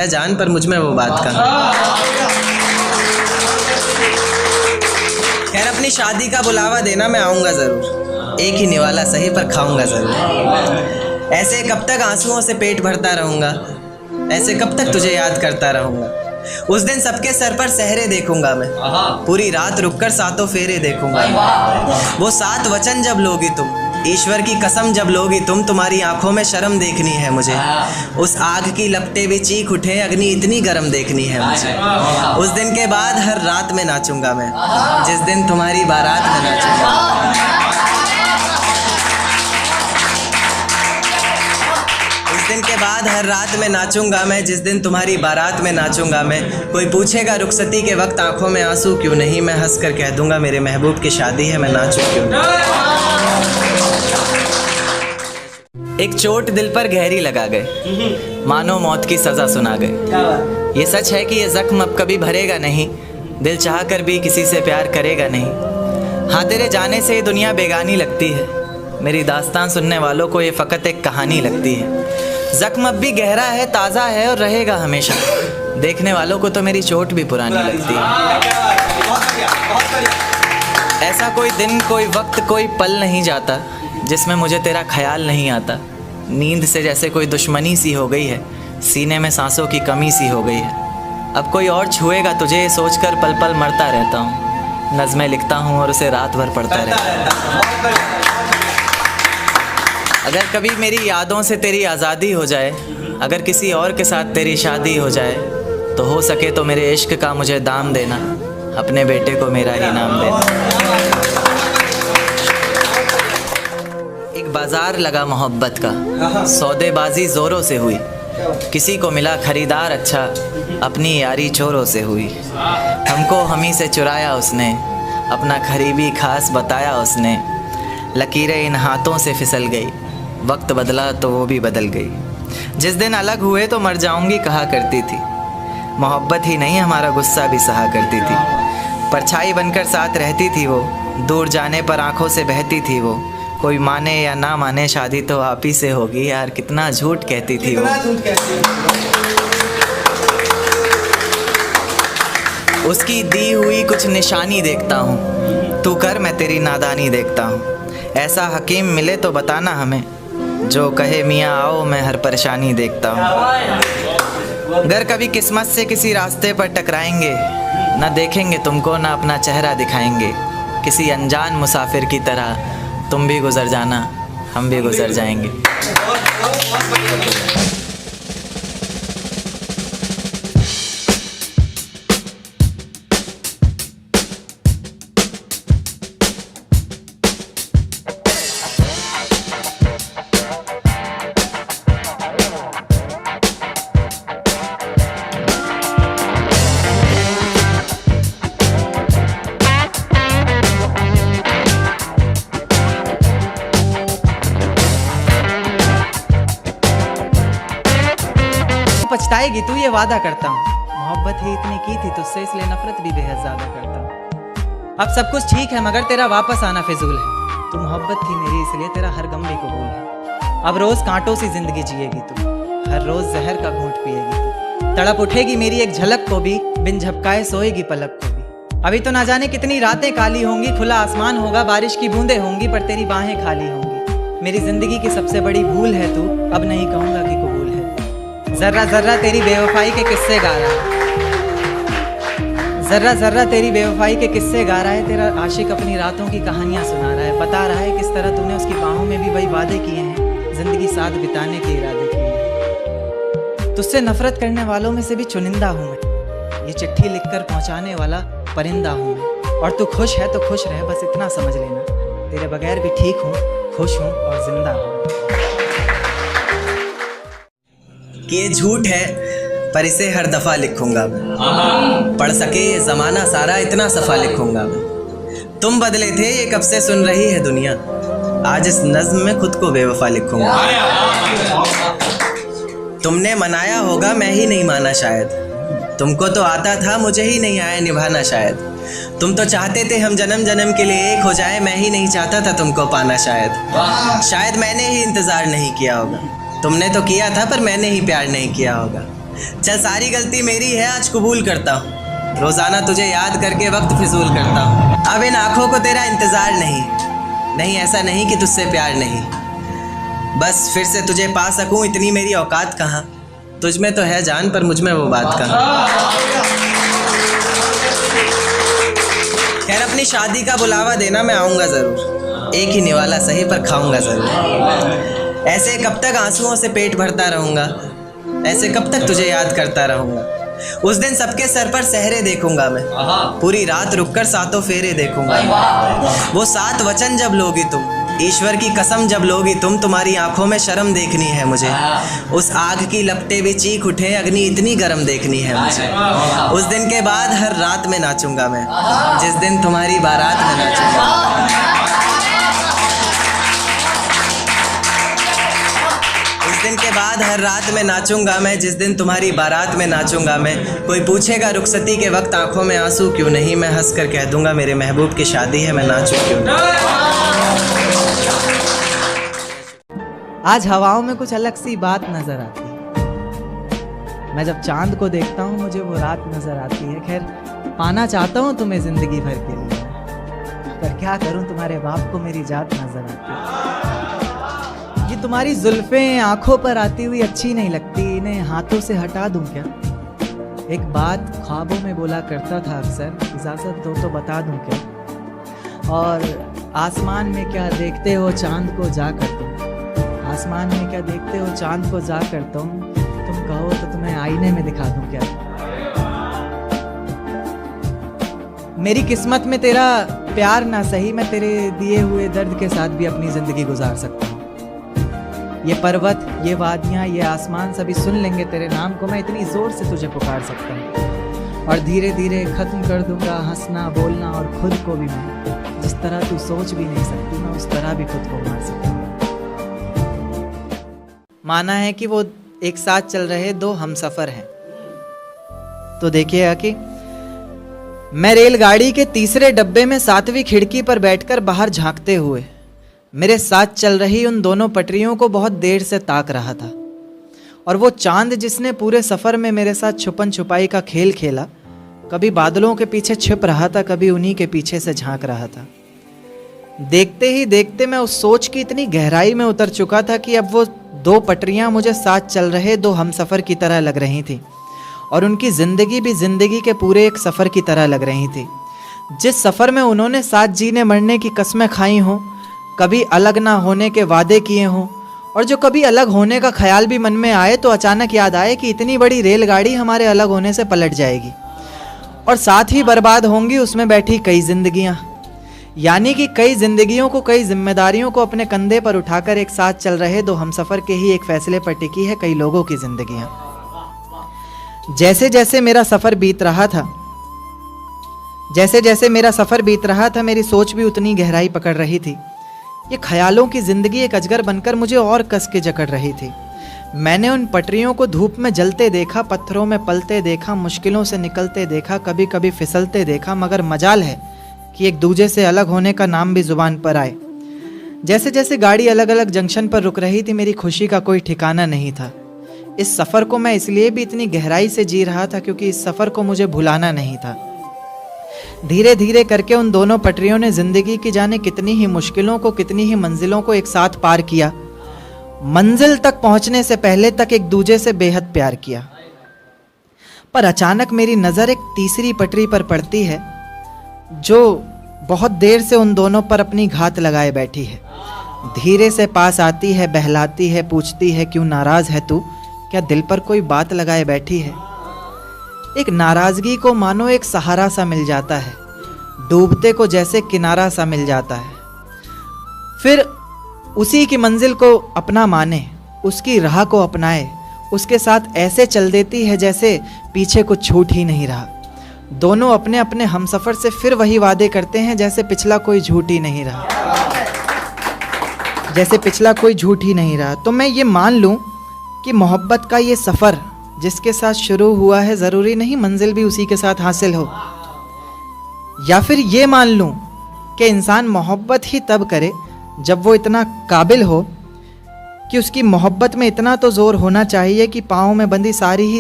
जान पर मुझ में वो बात कहाँ। खैर अपनी शादी का बुलावा देना, मैं आऊँगा ज़रूर। एक ही निवाला सही पर खाऊंगा ज़रूर। ऐसे कब तक आंसुओं से पेट भरता रहूँगा, ऐसे कब तक तुझे याद करता रहूँगा। उस दिन सबके सर पर सहरे देखूंगा मैं, पूरी रात रुककर सातों फेरे देखूंगा। वो 7 वचन जब लोगी तुम, ईश्वर की कसम जब लोगी तुम, तुम्हारी आंखों में शर्म देखनी है मुझे। उस आग की लपटें भी चीख उठे, अग्नि इतनी गर्म देखनी है मुझे। उस दिन के बाद हर रात में नाचूंगा मैं, जिस दिन तुम्हारी बारात में नाचूंगा। उस दिन के बाद हर रात में नाचूंगा मैं, जिस दिन तुम्हारी बारात में नाचूंगा मैं। कोई पूछेगा रुखसती के वक्त आंखों में आंसू क्यों नहीं, मैं हंस कर कह दूंगा मेरे महबूब की शादी है, मैं नाचूं क्यों नहीं। एक चोट दिल पर गहरी लगा गए, मानो मौत की सजा सुना गए। ये सच है कि ये जख्म अब कभी भरेगा नहीं, दिल चाह कर भी किसी से प्यार करेगा नहीं। हाँ तेरे जाने से ये दुनिया बेगानी लगती है, मेरी दास्तान सुनने वालों को ये फ़कत एक कहानी लगती है। जख्म अब भी गहरा है, ताज़ा है और रहेगा हमेशा, देखने वालों को तो मेरी चोट भी पुरानी लगती है। ऐसा कोई दिन, कोई वक्त, कोई पल नहीं जाता जिसमें मुझे तेरा ख्याल नहीं आता। नींद से जैसे कोई दुश्मनी सी हो गई है, सीने में सांसों की कमी सी हो गई है। अब कोई और छुएगा तुझे सोचकर पल पल मरता रहता हूँ। नज़्में लिखता हूँ और उसे रात भर पढ़ता रहता हूँ। अगर कभी मेरी यादों से तेरी आज़ादी हो जाए, अगर किसी और के साथ तेरी शादी हो जाए, तो हो सके तो मेरे इश्क का मुझे दाम देना, अपने बेटे को मेरा ही नाम देना। एक बाजार लगा मोहब्बत का, सौदेबाजी ज़ोरों से हुई, किसी को मिला खरीदार अच्छा, अपनी यारी चोरों से हुई। हमको हमी से चुराया उसने, अपना खरीबी खास बताया उसने। लकीरें इन हाथों से फिसल गई, वक्त बदला तो वो भी बदल गई। जिस दिन अलग हुए तो मर जाऊंगी कहा करती थी, मोहब्बत ही नहीं हमारा गुस्सा भी सहा करती थी। परछाई बनकर साथ रहती थी वो, दूर जाने पर आंखों से बहती थी वो। कोई माने या ना माने शादी तो आप ही से होगी, यार कितना झूठ कहती थी वो। उसकी दी हुई कुछ निशानी देखता हूँ, तू कर मैं तेरी नादानी देखता हूँ। ऐसा हकीम मिले तो बताना हमें, जो कहे मियाँ आओ मैं हर परेशानी देखता हूँ। अगर कभी किस्मत से किसी रास्ते पर टकराएंगे, ना देखेंगे तुमको ना अपना चेहरा दिखाएंगे। किसी अनजान मुसाफिर की तरह तुम भी गुजर जाना, हम भी गुजर जाएंगे। पछताएगी तू ये वादा करता हूँ, मोहब्बत ही इतनी की थी तुझसे इसलिए नफरत भी बेहद ज्यादा करता हूँ। अब सब कुछ ठीक है मगर तेरा वापस आना फिजूल है, तू मोहब्बत थी मेरी इसलिए तेरा हर गम भी कबूल है। अब रोज कांटों सी जिंदगी जिएगी तू, हर रोज जहर का घूंट पिएगी तू। तड़प उठेगी मेरी एक झलक को भी, बिन झपकाए सोएगी पलक को भी। अभी तो ना जाने कितनी रातें काली होंगी, खुला आसमान होगा बारिश की बूंदें होंगी, पर तेरी बाहें खाली होंगी। मेरी जिंदगी की सबसे बड़ी भूल है तू, अब नहीं कहूँगा कि कबूल है। जर्रा जर्रा तेरी बेवफाई के किस्से गा रहा है, जर्रा जर्रा तेरी बेवफाई के किस्से गा रहा है। तेरा आशिक अपनी रातों की कहानियां सुना रहा है, बता रहा है किस तरह तूने उसकी बाहों में भी वही वादे किए हैं, जिंदगी साथ बिताने के इरादे किए हैं। तुझसे नफरत करने वालों में से भी चुनिंदा हूँ मैं, ये चिट्ठी लिखकर पहुँचाने वाला परिंदा हूँ मैं। और तू खुश है तो खुश रहे, बस इतना समझ लेना, तेरे बगैर भी ठीक हूँ, खुश हूँ और जिंदा हूँ। कि ये झूठ है पर इसे हर दफ़ा लिखूंगा मैं, पढ़ सके ये ज़माना सारा इतना सफ़ा लिखूंगा मैं। तुम बदले थे ये कब से सुन रही है दुनिया, आज इस नज़्म में खुद को बेवफा लिखूंगा। तुमने मनाया होगा मैं ही नहीं माना शायद, तुमको तो आता था मुझे ही नहीं आया निभाना शायद। तुम तो चाहते थे हम जन्म जन्म के लिए एक हो जाए, मैं ही नहीं चाहता था तुमको पाना शायद। शायद मैंने ही इंतज़ार नहीं किया होगा, तुमने तो किया था पर मैंने ही प्यार नहीं किया होगा। चल सारी गलती मेरी है, आज कबूल करता हूँ। रोज़ाना तुझे याद करके वक्त फिजूल करता हूँ। अब इन आँखों को तेरा इंतज़ार नहीं, ऐसा नहीं कि तुझसे प्यार नहीं। बस फिर से तुझे पा सकूँ इतनी मेरी औकात कहाँ। तुझ में तो है जान पर मुझ में वो बात कहाँ। खैर अपनी शादी का बुलावा देना, मैं आऊँगा ज़रूर। एक ही निवाला सही पर खाऊँगा ज़रूर। ऐसे कब तक आंसुओं से पेट भरता रहूँगा, ऐसे कब तक तुझे याद करता रहूँगा। उस दिन सबके सर पर सहरे देखूंगा मैं, पूरी रात रुककर सातों फेरे देखूंगा। वो 7 वचन जब लोगी तुम, ईश्वर की कसम जब लोगी तुम, तुम्हारी आंखों में शर्म देखनी है मुझे। उस आग की लपटें भी चीख उठे, अग्नि इतनी गर्म देखनी है मुझे। उस दिन के बाद हर रात में नाचूंगा मैं, जिस दिन तुम्हारी बारात में नाचूंगा। दिन के बाद हर रात में नाचूंगा मैं, जिस दिन तुम्हारी बारात में नाचूंगा मैं। कोई पूछेगा रुखसती के वक्त आंखों में आंसू क्यों नहीं, मैं हंस कर कह दूंगा मेरे महबूब की शादी है, मैं नाचूं क्यों नहीं। आज हवाओं में कुछ अलग सी बात नजर आती है। मैं जब चांद को देखता हूँ मुझे वो रात नजर आती है। खैर पाना चाहता हूँ तुम्हें जिंदगी भर के लिए, पर क्या करूँ तुम्हारे बाप को मेरी जात नजर आती है। ये तुम्हारी जुल्फें आंखों पर आती हुई अच्छी नहीं लगती, इन्हें हाथों से हटा दूं क्या। एक बात ख्वाबों में बोला करता था अक्सर, इजाजत दो तो बता दूं क्या। और आसमान में क्या देखते हो चांद को जा कर तुम, आसमान में क्या देखते हो चांद को जा कर तुम कहो तो तुम्हें आईने में दिखा दूं क्या। मेरी किस्मत में तेरा प्यार ना सही, मैं तेरे दिए हुए दर्द के साथ भी अपनी जिंदगी गुजार सकता हूँ। ये पर्वत, ये वादियाँ, ये आसमान सभी सुन लेंगे तेरे नाम को। मैं इतनी ज़ोर से तुझे पुकार सकता हूँ और धीरे धीरे ख़त्म कर दूंगा हंसना बोलना, और खुद को भी मैं जिस तरह तू सोच भी नहीं सकती, मैं उस तरह भी खुद को मार सकता हूँ। माना है कि वो एक साथ चल रहे 2 हमसफ़र हैं। तो देखिएगा कि मैं रेलगाड़ी के तीसरे डब्बे में 7वीं खिड़की पर बैठकर बाहर झांकते हुए मेरे साथ चल रही उन दोनों पटरियों को बहुत देर से ताक रहा था। और वो चांद जिसने पूरे सफ़र में मेरे साथ छुपन छुपाई का खेल खेला, कभी बादलों के पीछे छिप रहा था, कभी उन्हीं के पीछे से झांक रहा था। देखते ही देखते मैं उस सोच की इतनी गहराई में उतर चुका था कि अब वो 2 पटरियां मुझे साथ चल रहे 2 हमसफ़र की तरह लग रही थी, और उनकी ज़िंदगी भी ज़िंदगी के पूरे एक सफ़र की तरह लग रही थी। जिस सफ़र में उन्होंने साथ जीने मरने की कस्में खाई हों, कभी अलग ना होने के वादे किए हों, और जो कभी अलग होने का ख्याल भी मन में आए तो अचानक याद आए कि इतनी बड़ी रेलगाड़ी हमारे अलग होने से पलट जाएगी और साथ ही बर्बाद होंगी उसमें बैठी कई जिंदगियां। यानी कि कई जिंदगियों को, कई जिम्मेदारियों को अपने कंधे पर उठाकर एक साथ चल रहे 2 हमसफ़र के ही एक फैसले पर टिकी है कई लोगों की जिंदगियां। जैसे जैसे मेरा सफ़र बीत रहा था, मेरी सोच भी उतनी गहराई पकड़ रही थी। ये ख्यालों की ज़िंदगी एक अजगर बनकर मुझे और कस के जकड़ रही थी। मैंने उन पटरियों को धूप में जलते देखा, पत्थरों में पलते देखा, मुश्किलों से निकलते देखा, कभी कभी फिसलते देखा, मगर मजाल है कि एक दूजे से अलग होने का नाम भी ज़ुबान पर आए। जैसे जैसे गाड़ी अलग अलग जंक्शन पर रुक रही थी, मेरी खुशी का कोई ठिकाना नहीं था। इस सफ़र को मैं इसलिए भी इतनी गहराई से जी रहा था क्योंकि इस सफ़र को मुझे भुलाना नहीं था। धीरे धीरे करके उन दोनों पटरियों ने जिंदगी की जाने कितनी ही मुश्किलों को, कितनी ही मंजिलों को एक साथ पार किया। मंजिल तक पहुंचने से पहले तक एक दूजे से बेहद प्यार किया। पर अचानक मेरी नज़र एक तीसरी पटरी पर पड़ती है जो बहुत देर से उन दोनों पर अपनी घात लगाए बैठी है। धीरे से पास आती है, बहलाती है, पूछती है क्यों नाराज़ है तू, क्या दिल पर कोई बात लगाए बैठी है। एक नाराज़गी को मानो एक सहारा सा मिल जाता है, डूबते को जैसे किनारा सा मिल जाता है। फिर उसी की मंजिल को अपना माने, उसकी राह को अपनाए, उसके साथ ऐसे चल देती है जैसे पीछे कुछ छूट ही नहीं रहा। दोनों अपने अपने हमसफ़र से फिर वही वादे करते हैं जैसे पिछला कोई झूठ ही नहीं रहा, तो मैं ये मान लूँ कि मोहब्बत का ये सफ़र जिसके साथ शुरू हुआ है ज़रूरी नहीं मंजिल भी उसी के साथ हासिल हो। या फिर ये मान लूँ कि इंसान मोहब्बत ही तब करे जब वो इतना काबिल हो कि उसकी मोहब्बत में इतना तो ज़ोर होना चाहिए कि पाँव में बंधी सारी ही